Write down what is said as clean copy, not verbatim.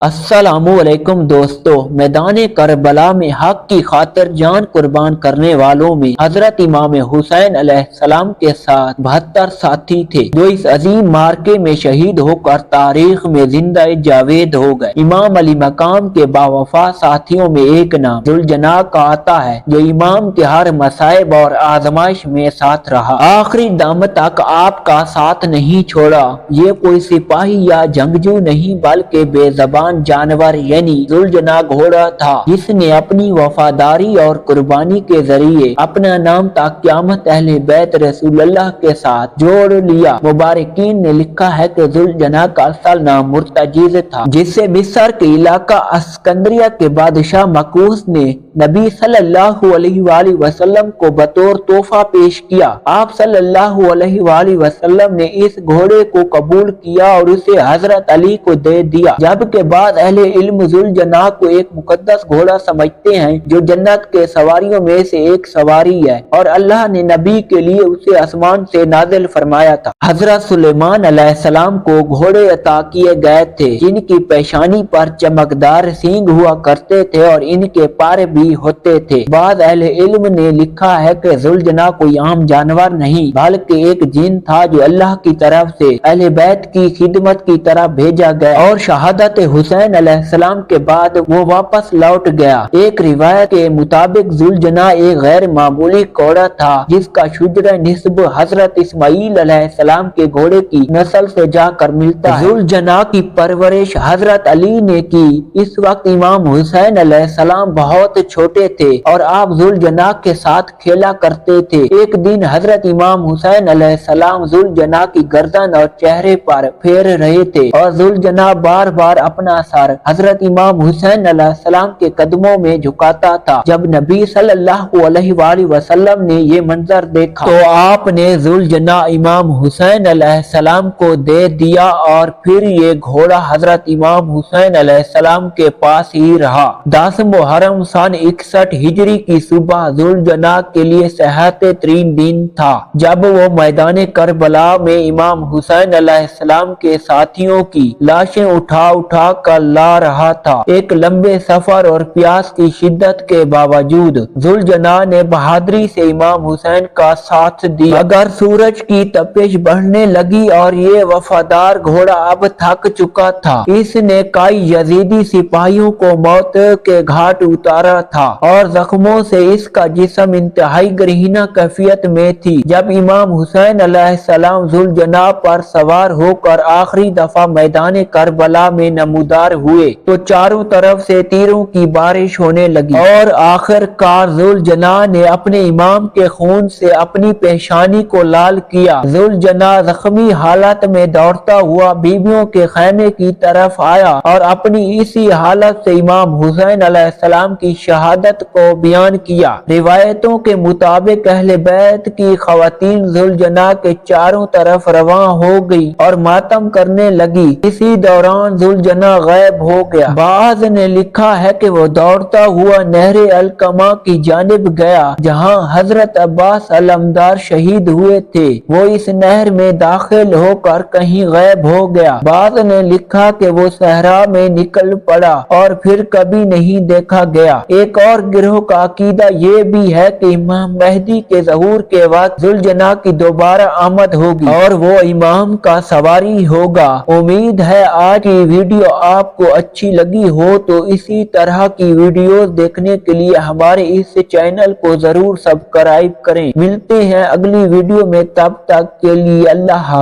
अस्सलामुअलैकुम दोस्तों, मैदान करबला में हक की खातिर जान कुर्बान करने वालों में हजरत इमाम हुसैन अलैहिस्सलाम के साथ 72 साथी थे जो इस अजीम मार्के में शहीद होकर तारीख में जिंदा जावेद हो गए। इमाम अली मकाम के बावफा साथियों में एक नाम जुलजना का आता है जो इमाम के हर मसाइब और आजमाइश में साथ रहा, आखिरी दम तक आपका साथ नहीं छोड़ा। ये कोई सिपाही या जंगजू नहीं बल्कि बेज़बान जानवर यानी जुलजना घोड़ा था जिसने अपनी वफादारी और कुर्बानी के जरिए अपना नाम तक क़यामत अहले बैत रसूलुल्लाह के साथ जोड़ लिया। मुबारकीन ने लिखा है कि जुलजना का असल नाम मुर्तजिज था जिसे मिस्र के इलाका अस्कंदरिया के बादशाह मकूस ने नबी सल्लल्लाहु अलैहि वसल्लम को बतौर तोहफा पेश किया। आप सल्लल्लाहु अलैहि वसल्लम ने इस घोड़े को कबूल किया और उसे हजरत अली को दे दिया। जबकि बाद अहले इल्म जुलजना को एक मुकद्दस घोड़ा समझते हैं जो जन्नत के सवारियों में से एक सवारी है और अल्लाह ने नबी के लिए उसे आसमान से नाजिल फरमाया था। हजरत सुलेमान अलैहिस्सलाम को घोड़े अता किए गए थे जिनकी पेशानी पर चमकदार सींग हुआ करते थे और इनके पर भी होते थे। बाद अहले इल्म ने लिखा है कि जुलजना कोई आम जानवर नहीं बल्कि एक जिन था जो अल्लाह की तरफ से अहले बैत की खिदमत की तरह भेजा गया और शहादत हुसैन अलैहिस्सलाम के बाद वो वापस लौट गया। एक रिवायत के मुताबिक जुलजना एक गैर मामूली घोड़ा था जिसका शुजरा निस्ब हजरत इस्माईल अलैहिस्सलाम के घोड़े की नस्ल से जाकर मिलता है। जुलजना की परवरिश हजरत अली ने की। इस वक्त इमाम हुसैन अलैहिस्सलाम बहुत छोटे थे और आप जुलजना के साथ खेला करते थे। एक दिन हजरत इमाम हुसैन अलैहिस्सलाम जुलजना की गर्दन और चेहरे पर फेर रहे थे और जुलजना बार बार अपना सर हजरत इमाम हुसैन अलैहिस्सलाम के कदमों में झुकाता था। जब नबी सल्लल्लाहु अलैहि वसल्लम ने ये मंजर देखा तो आपने जुलजना इमाम हुसैन अलैहिस्सलाम को दे दिया और फिर ये घोड़ा हजरत इमाम हुसैन अलैहिस्सलाम के पास ही रहा। 10 मुहर्रम सन 61 हिजरी की सुबह जुलजना के लिए सेहत तरीन दिन था जब वो मैदान करबला में इमाम हुसैन अलैहिस्सलाम के साथियों की लाशें उठा कर ला रहा था। एक लंबे सफर और प्यास की शिद्दत के बावजूद जुलजना ने बहादुरी से इमाम हुसैन का साथ दिया। अगर सूरज की तपिश बढ़ने लगी और ये वफादार घोड़ा अब थक चुका था, इसने कई यजीदी सिपाहियों को मौत के घाट उतारा था और जख्मों से इसका जिस्म इंतहाई गरीना कैफियत में थी। जब इमाम हुसैन अलैहिस्सलाम जुलजना पर सवार होकर आखिरी दफा मैदान करबला में नमूदार हुए तो चारों तरफ से तीरों की बारिश होने लगी और आखिरकार जुलजना ने अपने इमाम के खून से अपनी पेशानी को लाल किया। जुलजना जख्मी हालत में दौड़ता हुआ बीबियों के खैमे की तरफ आया और अपनी इसी हालत से इमाम हुसैन अलैहिस्सलाम की शहादत को बयान किया। रिवायतों के मुताबिक अहले बैत की खवातीन जुलजना के चारों तरफ रवां हो गई और मातम करने लगी। इसी दौरान जुलजना गायब हो गया। बाज ने लिखा है कि वो दौड़ता हुआ नहरे अलकमा की जानिब गया जहां हजरत अब्बास अलमदार शहीद हुए थे। वो इस नहर में दाखिल होकर कहीं गायब हो गया। बाज ने लिखा कि वो सहरा में निकल पड़ा और फिर कभी नहीं देखा गया। एक और गिरोह का अकीदा ये भी है कि इमाम मेहदी के ज़हूर के वक्त जुलजना की दोबारा आमद होगी और वो इमाम का सवारी होगा। उम्मीद है आज की वीडियो आपको अच्छी लगी हो तो इसी तरह की वीडियोस देखने के लिए हमारे इस चैनल को जरूर सब्सक्राइब करें। मिलते हैं अगली वीडियो में, तब तक के लिए अल्लाह।